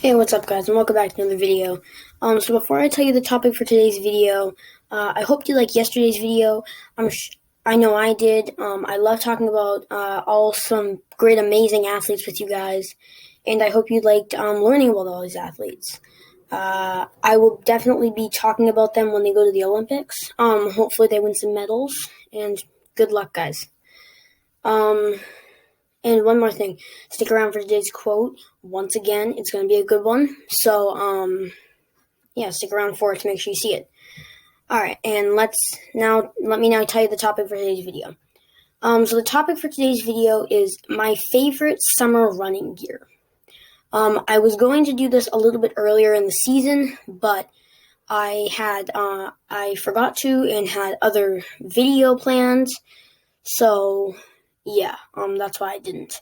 Hey, what's up, guys, and welcome back to another video. So before I tell you the topic for today's video, I hope you liked yesterday's video. I know I did. I love talking about some great, amazing athletes with you guys, and I hope you liked learning about all these athletes. I will definitely be talking about them when they go to the Olympics. Hopefully they win some medals, and good luck, guys. And one more thing, stick around for today's quote. Once again, it's going to be a good one. So, stick around for it to make sure you see it. All right, and let me now tell you the topic for today's video. So the topic for today's video is my favorite summer running gear. I was going to do this a little bit earlier in the season, but I forgot to and had other video plans. So yeah, that's why I didn't.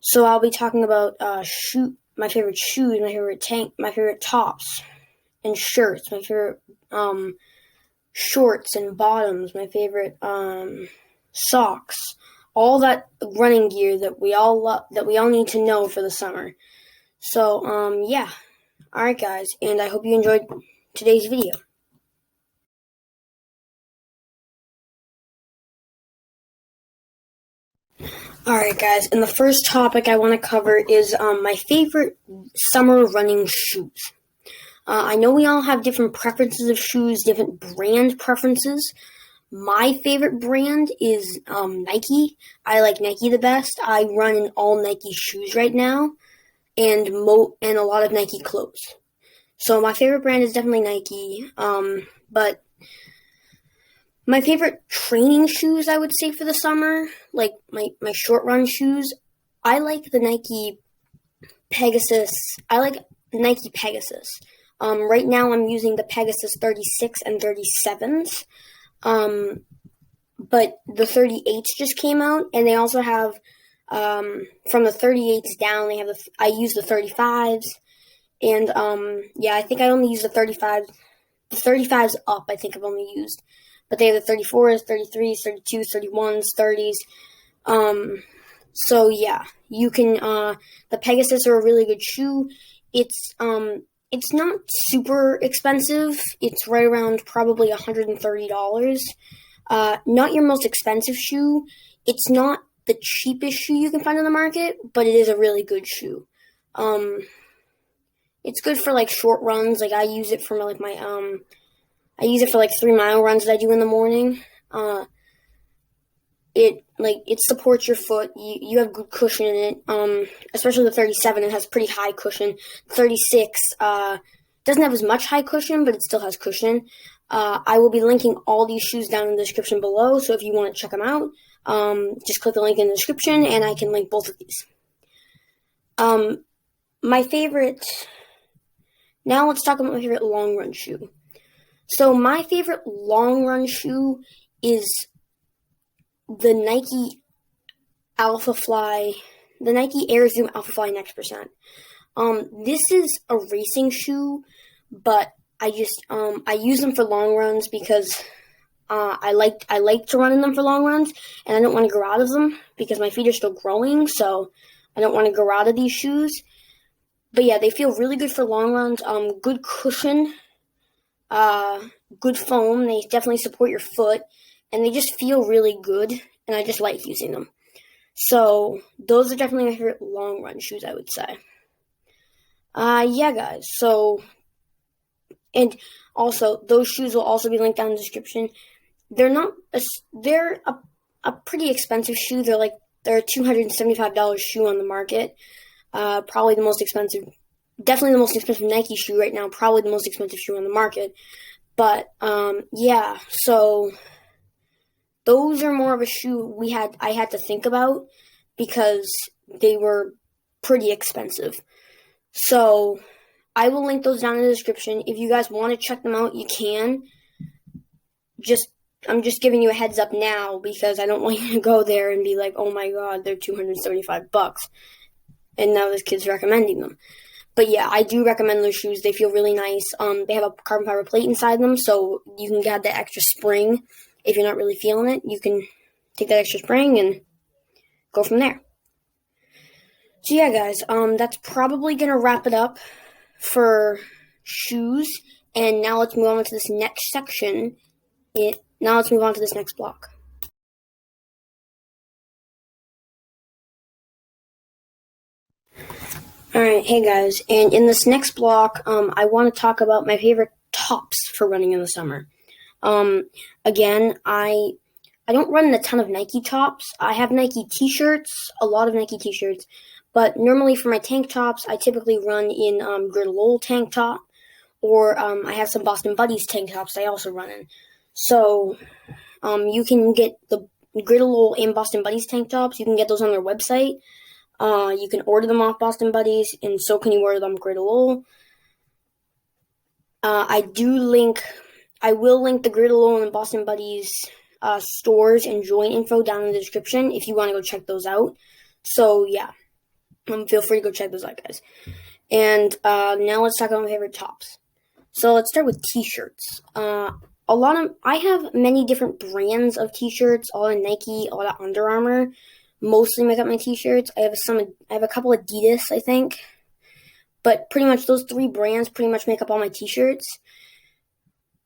So I'll be talking about my favorite shoes, my favorite tops and shirts, my favorite shorts and bottoms, my favorite socks, all that running gear that we all need to know for the summer. So all right, guys, and I hope you enjoyed today's video. Alright, guys, and the first topic I want to cover is my favorite summer running shoes. I know we all have different preferences of shoes, different brand preferences. My favorite brand is Nike. I like Nike the best. I run in all Nike shoes right now, and a lot of Nike clothes. So my favorite brand is definitely Nike, but my favorite training shoes, I would say, for the summer, like my short run shoes, I like the Nike Pegasus. I like Nike Pegasus. Right now I'm using the Pegasus 36 and 37s, but the 38s just came out, and they also have, from the 38s down, I use the 35s, and I think I only use the 35s. The 35s up, I think I've only used. But they have the 34s, 33s, 32s, 31s, 30s. So yeah, you can, the Pegasus are a really good shoe. It's not super expensive. It's right around probably $130. Not your most expensive shoe. It's not the cheapest shoe you can find on the market, but it is a really good shoe. It's good for like short runs. Like I use it for I use it for like 3-mile runs that I do in the morning. It supports your foot. You have good cushion in it. Especially the 37, it has pretty high cushion. 36 doesn't have as much high cushion, but it still has cushion. I will be linking all these shoes down in the description below, so if you want to check them out, just click the link in the description, and I can link both of these. Now let's talk about my favorite long run shoe. So my favorite long run shoe is the Nike Air Zoom Alpha Fly Next Percent. This is a racing shoe, but I use them for long runs because I like to run in them for long runs, and I don't want to grow out of them because my feet are still growing, so I don't want to grow out of these shoes. But yeah, they feel really good for long runs. Good cushion. Good foam. They definitely support your foot, and they just feel really good, and I just like using them. So those are definitely my favorite long run shoes, I would say. Guys. So, and also those shoes will also be linked down in the description. They're a pretty expensive shoe. They're a $275 shoe on the market. Probably the most expensive. Definitely the most expensive Nike shoe right now. Probably the most expensive shoe on the market. But, so those are more of a shoe I had to think about because they were pretty expensive. So I will link those down in the description. If you guys want to check them out, you can. I'm just giving you a heads up now because I don't want you to go there and be like, oh my God, they're $275. And now this kid's recommending them. But yeah, I do recommend those shoes. They feel really nice. They have a carbon fiber plate inside them, so you can get that extra spring. If you're not really feeling it, you can take that extra spring and go from there. So yeah, guys, that's probably gonna wrap it up for shoes. And now let's move on to this next section. Now let's move on to this next block. Alright, hey guys, and in this next block, I want to talk about my favorite tops for running in the summer. Again, I don't run a ton of Nike tops. I have Nike t-shirts, a lot of Nike t-shirts, but normally for my tank tops, I typically run in Griddle tank top, or I have some Boston Buddies tank tops I also run in. So you can get the Griddle and Boston Buddies tank tops. You can get those on their website. You can order them off Boston Buddies, and so can you order them Griddle. I will link the Griddle and Boston Buddies stores and join info down in the description if you want to go check those out. So yeah, feel free to go check those out, guys. And now let's talk about my favorite tops. So let's start with t-shirts. I have many different brands of t-shirts, all in Nike, all at Under Armour. Mostly make up my t-shirts. I have a couple Adidas, I think. But pretty much those three brands pretty much make up all my t-shirts.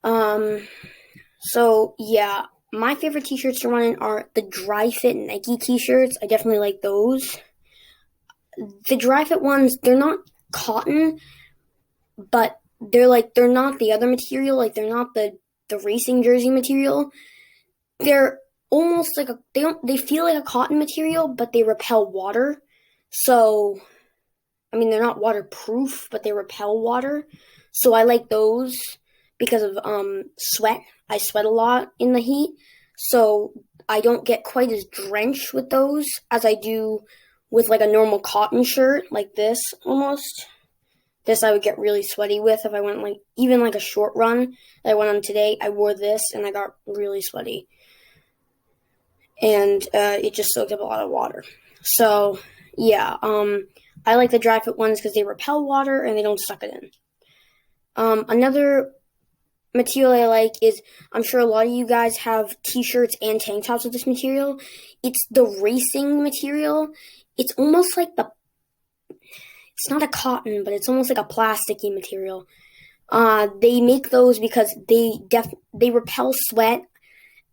So yeah, my favorite t-shirts to run in are the Dry Fit Nike t-shirts. I definitely like those. The Dry Fit ones, they're not cotton, but they're not the other material, like they're not the racing jersey material. They're almost like they feel like a cotton material, but they repel water. So, I mean, they're not waterproof, but they repel water. So I like those because of sweat. I sweat a lot in the heat, so I don't get quite as drenched with those as I do with like a normal cotton shirt like this almost. This I would get really sweaty with if I went even a short run that I went on today. I wore this and I got really sweaty. And it just soaked up a lot of water. So, yeah, I like the Dry Fit ones because they repel water and they don't suck it in. Another material I like is, I'm sure a lot of you guys have t-shirts and tank tops with this material. It's the racing material. It's almost like it's not a cotton, but it's almost like a plasticky material. They make those because they repel sweat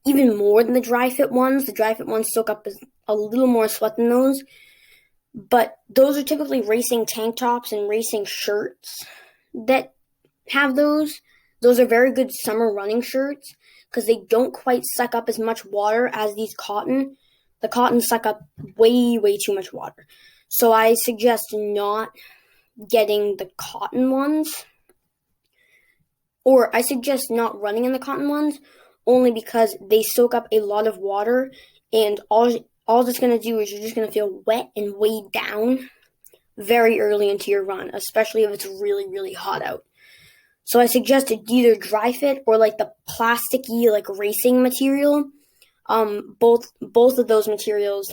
even more than the Dry Fit ones. The Dry Fit ones soak up a little more sweat than those. But those are typically racing tank tops and racing shirts that have those. Those are very good summer running shirts because they don't quite suck up as much water as these cotton. The cotton suck up way, way too much water. So I suggest not getting the cotton ones. Or I suggest not running in the cotton ones only because they soak up a lot of water, and all that's going to do is you're just going to feel wet and weighed down very early into your run, especially if it's really, really hot out. So I suggest either Dry Fit or like the plasticky like racing material. Both of those materials,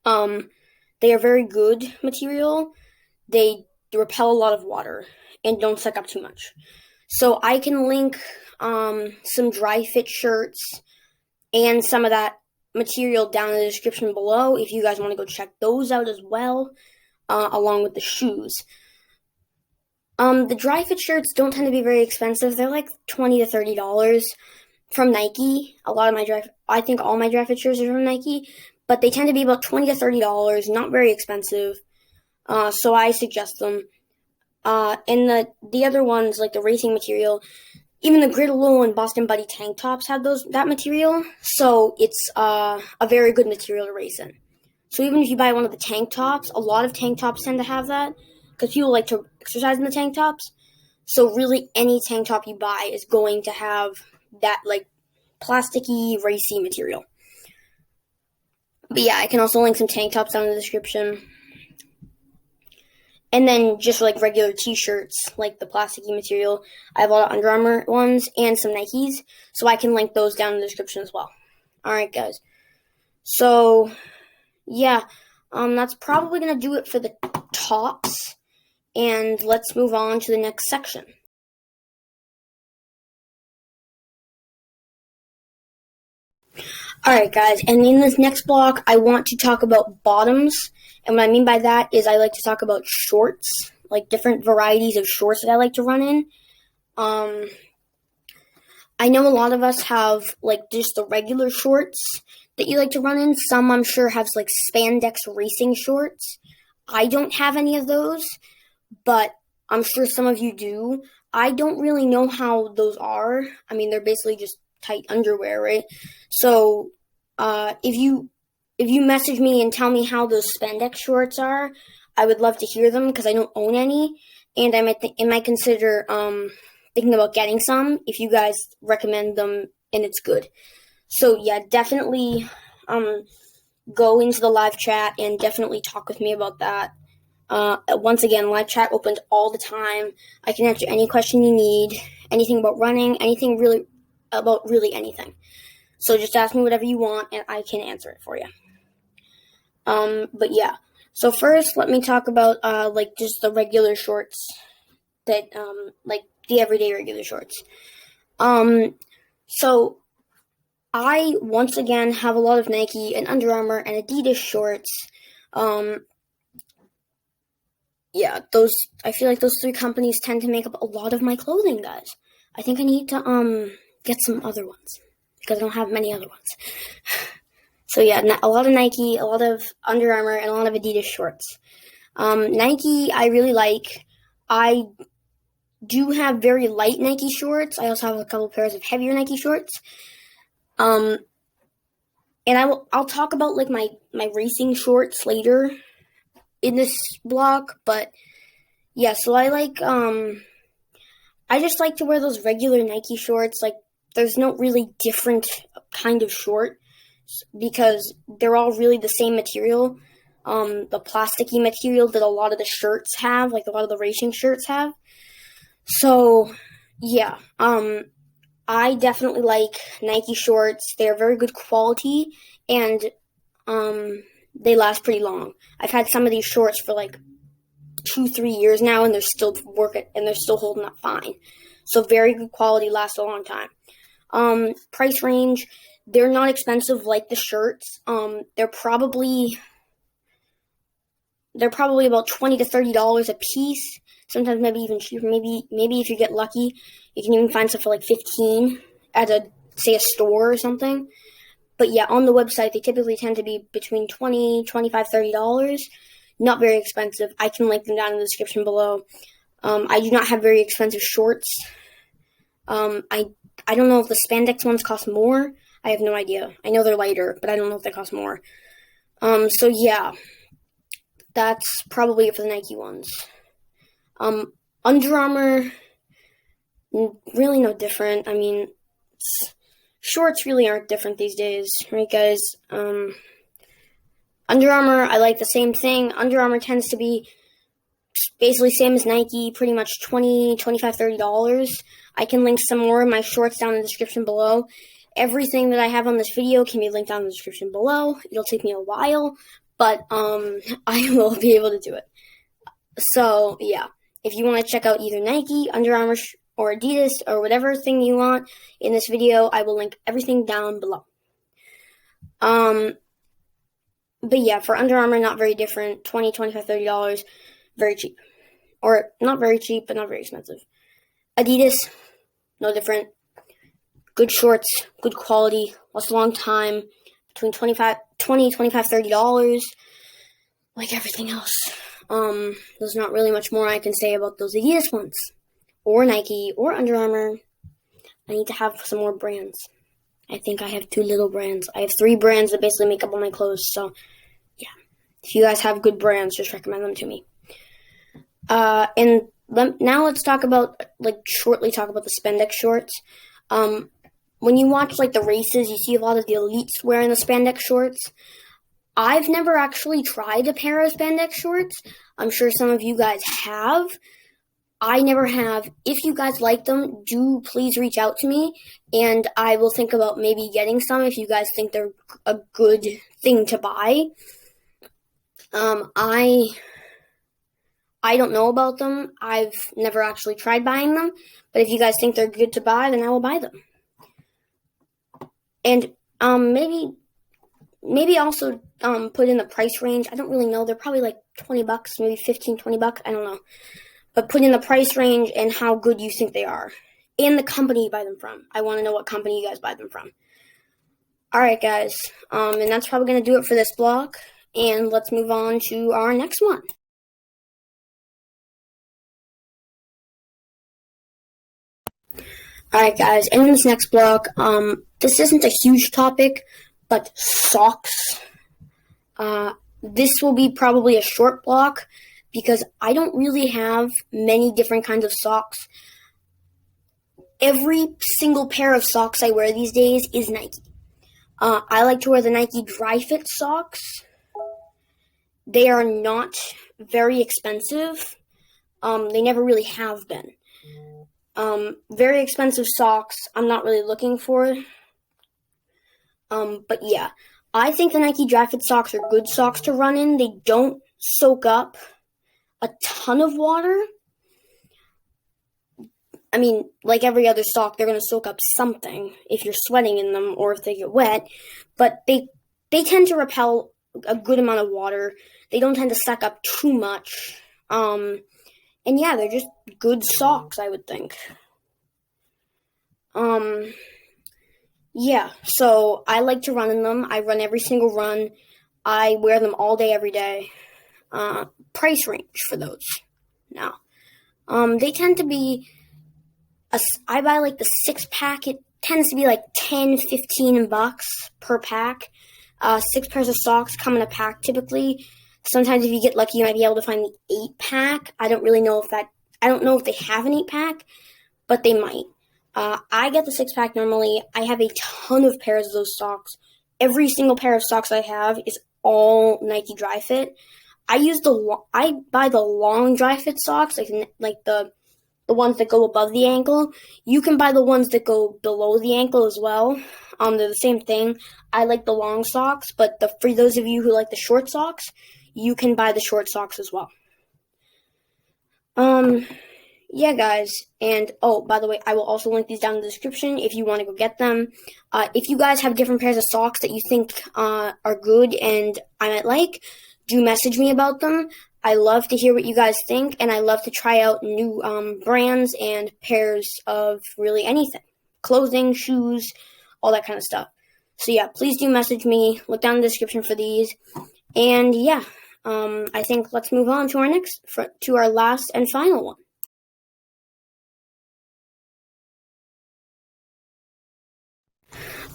they are very good material. They repel a lot of water and don't suck up too much. So I can link some Dry Fit shirts and some of that material down in the description below if you guys want to go check those out as well, along with the shoes. The Dry Fit shirts don't tend to be very expensive. They're like $20 to $30 from Nike. I think all my Dry Fit shirts are from Nike, but they tend to be about $20 to $30, not very expensive. So I suggest them. And the other ones, like the racing material, even the Griddle and Boston Buddy tank tops have that material. So it's a very good material to race in. So even if you buy one of the tank tops, a lot of tank tops tend to have that because people like to exercise in the tank tops. So really any tank top you buy is going to have that like plasticky, racy material. But yeah, I can also link some tank tops down in the description. And then just like regular t-shirts, like the plasticky material. I have a lot of Under Armour ones and some Nikes, so I can link those down in the description as well. Alright, guys. So, yeah, that's probably going to do it for the tops. And let's move on to the next section. Alright guys, and in this next block, I want to talk about bottoms, and what I mean by that is I like to talk about shorts, like different varieties of shorts that I like to run in. I know a lot of us have, like, just the regular shorts that you like to run in. Some, I'm sure, have, like, spandex racing shorts. I don't have any of those, but I'm sure some of you do. I don't really know how those are. I mean, they're basically just tight underwear, right? So, if you message me and tell me how those spandex shorts are, I would love to hear them because I don't own any, and I might consider thinking about getting some if you guys recommend them and it's good. So yeah, definitely go into the live chat and definitely talk with me about that. Once again, live chat opened all the time. I can answer any question you need, anything about running, anything really about really anything. So just ask me whatever you want and I can answer it for you. But yeah. So first, let me talk about like just the regular shorts that like the everyday regular shorts. So I once again have a lot of Nike and Under Armour and Adidas shorts. Yeah, I feel like those three companies tend to make up a lot of my clothing, guys. I think I need to get some other ones because I don't have many other ones. So yeah, a lot of Nike, a lot of Under Armour, and a lot of Adidas shorts. Nike, I really like. I do have very light Nike shorts. I also have a couple pairs of heavier Nike shorts. And I'll talk about like my racing shorts later in this block, but yeah, so I just like to wear those regular Nike shorts. Like, there's no really different kind of short because they're all really the same material. The plasticky material that a lot of the shirts have, like a lot of the racing shirts have. So, yeah, I definitely like Nike shorts. They're very good quality, and they last pretty long. I've had some of these shorts for like 2-3 years now, and they're still working, and they're still holding up fine. So very good quality, lasts a long time. Price range, they're not expensive like the shirts. They're probably about $20 to $30 a piece. Sometimes maybe even cheaper. Maybe if you get lucky, you can even find stuff for like $15 at a store or something. But yeah, on the website, they typically tend to be between $20, $25, $30. Not very expensive. I can link them down in the description below. I do not have very expensive shorts. I don't know if the spandex ones cost more. I have no idea. I know they're lighter, but I don't know if they cost more. So yeah, that's probably it for the Nike ones. Under Armour, really no different. I mean, shorts really aren't different these days, right, guys? Under Armour, I like the same thing. Under Armour tends to be basically same as Nike, pretty much $20, $25, $30. I can link some more of my shorts down in the description below. Everything that I have on this video can be linked down in the description below. It'll take me a while, but I will be able to do it. So, yeah. If you want to check out either Nike, Under Armour, or Adidas, or whatever thing you want in this video, I will link everything down below. But yeah, for Under Armour, not very different. $20, $25, $30, very cheap. Or not very cheap, but not very expensive. Adidas, no different. Good shorts, good quality, lasts a long time. Between $20, $25, $30, like everything else. There's not really much more I can say about those Adidas ones. Or Nike, or Under Armour. I need to have some more brands. I think I have 2 little brands. I have 3 brands that basically make up all my clothes, so yeah. If you guys have good brands, just recommend them to me. And now let's shortly talk about the spandex shorts. When you watch, like, the races, you see a lot of the elites wearing the spandex shorts. I've never actually tried a pair of spandex shorts. I'm sure some of you guys have. I never have. If you guys like them, do please reach out to me, and I will think about maybe getting some if you guys think they're a good thing to buy. I don't know about them. I've never actually tried buying them, but if you guys think they're good to buy, then I will buy them. And Maybe also put in the price range. I don't really know. They're probably like $20, maybe 15, $20. I don't know. But put in the price range and how good you think they are. And the company you buy them from. I want to know what company you guys buy them from. Alright, guys. And that's probably going to do it for this block. And let's move on to our next one. Alright, guys. In this next block, this isn't a huge topic, but socks. This will be probably a short block because I don't really have many different kinds of socks. Every single pair of socks I wear these days is Nike. I like to wear the Nike Dri-FIT socks. They are not very expensive. They never really have been. Very expensive socks I'm not really looking for. But yeah, I think the Nike Dri-FIT socks are good socks to run in. They don't soak up a ton of water. I mean, like every other sock, they're going to soak up something if you're sweating in them or if they get wet. But they tend to repel a good amount of water. They don't tend to suck up too much. And yeah, they're just good socks, I would think. Yeah, so I like to run in them. I run every single run. I wear them all day, every day. Price range for those now. They tend to be, I buy like the 6-pack. It tends to be like $10, $15 per pack. 6 pairs of socks come in a pack typically. Sometimes if you get lucky, you might be able to find the 8-pack. I don't know if they have an 8-pack, but they might. I get the 6-pack normally. I have a ton of pairs of those socks. Every single pair of socks I have is all Nike Dri-FIT. I buy the long Dri-FIT socks, like the ones that go above the ankle. You can buy the ones that go below the ankle as well. They're the same thing. I like the long socks, but for those of you who like the short socks, you can buy the short socks as well. Yeah, guys. And, by the way, I will also link these down in the description if you want to go get them. If you guys have different pairs of socks that you think are good and I might like, do message me about them. I love to hear what you guys think, and I love to try out new brands and pairs of really anything. Clothing, shoes, all that kind of stuff. So, yeah, please do message me. Look down in the description for these. And, yeah, I think let's move on to our last and final one.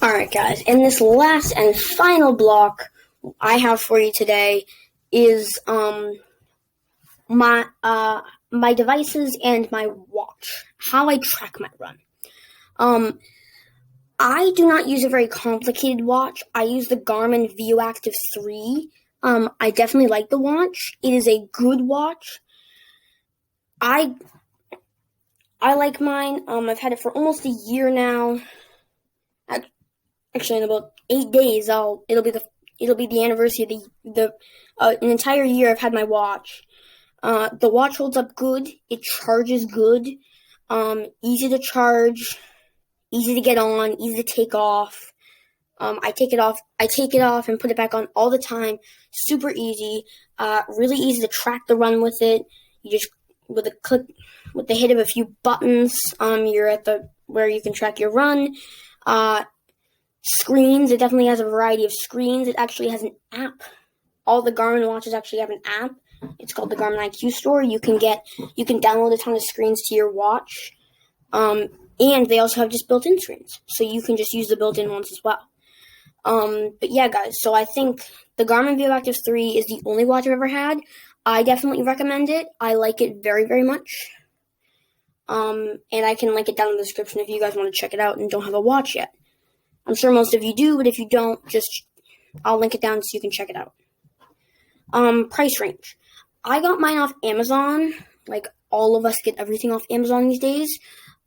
Alright, guys, in this last and final block I have for you today is my devices and my watch, how I track my run. I do not use a very complicated watch. I use the Garmin ViewActive 3. I definitely like the watch. It is a good watch. I like mine. I've had it for almost a year now. Actually, in about 8 days, it'll be the anniversary of an entire year I've had my watch. The watch holds up good. It charges good. Easy to charge, easy to get on, easy to take off. I take it off and put it back on all the time. Super easy. Really easy to track the run with it. You just with the hit of a few buttons, you're at where you can track your run. Screens, it definitely has a variety of screens. It actually has an app. All the Garmin watches actually have an app. It's called the Garmin IQ Store. You can download a ton of screens to your watch. And they also have just built-in screens. So you can just use the built-in ones as well. But yeah, guys, so I think the Garmin ViewActive 3 is the only watch I've ever had. I definitely recommend it. I like it very, very much. And I can link it down in the description if you guys want to check it out and don't have a watch yet. I'm sure most of you do, but if you don't, I'll link it down so you can check it out. Price range. I got mine off Amazon. Like, all of us get everything off Amazon these days.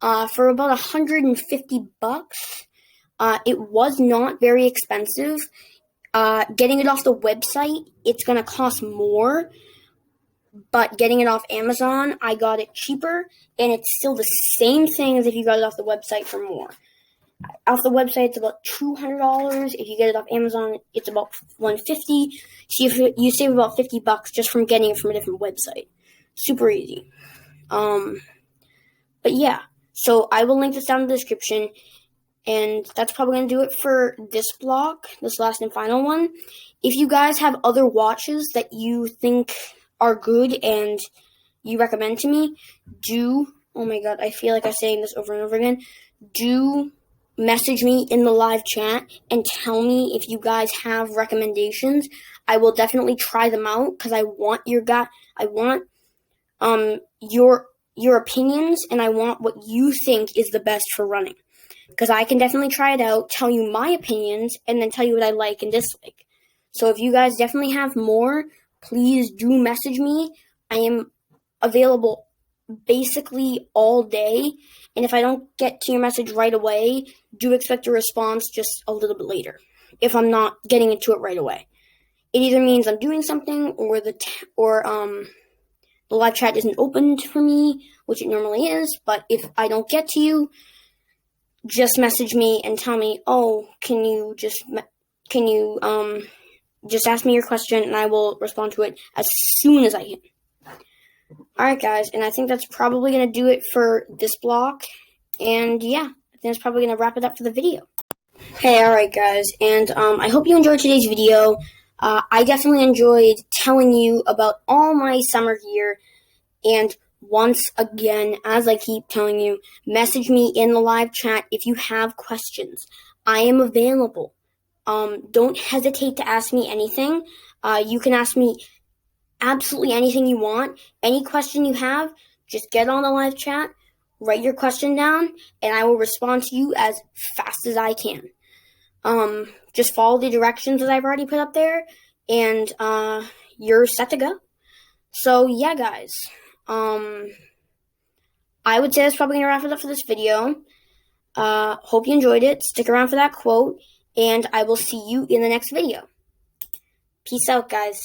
For about $150. It was not very expensive. Getting it off the website, it's going to cost more. But getting it off Amazon, I got it cheaper. And it's still the same thing as if you got it off the website for more. Off the website, it's about $200. If you get it off Amazon, it's about $150. So you save about $50 just from getting it from a different website. Super easy. But yeah, so I will link this down in the description. And that's probably going to do it for this block, this last and final one. If you guys have other watches that you think are good and you recommend to me, oh my god, I feel like I'm saying this over and over again, do message me in the live chat and tell me if you guys have recommendations. I will definitely try them out because I want your opinions, and I want what you think is the best for running. Because I can definitely try it out, tell you my opinions, and then tell you what I like and dislike. So if you guys definitely have more, please do message me. I am available basically all day. And if I don't get to your message right away, do expect a response just a little bit later if I'm not getting into it right away. It either means I'm doing something or the live chat isn't opened for me, which it normally is. But if I don't get to you, just message me and tell me, can you just ask me your question and I will respond to it as soon as I can. Alright guys, and I think that's probably going to do it for this block. And yeah, I think that's probably going to wrap it up for the video. Hey, alright guys, and I hope you enjoyed today's video. I definitely enjoyed telling you about all my summer gear, and once again, as I keep telling you, message me in the live chat if you have questions. I am available. Don't hesitate to ask me anything. You can ask me absolutely anything you want. Any question you have, just get on the live chat, write your question down, and I will respond to you as fast as I can. Just follow the directions that I've already put up there, and you're set to go. So yeah, guys. I would say that's probably going to wrap it up for this video. Hope you enjoyed it. Stick around for that quote, and I will see you in the next video. Peace out, guys.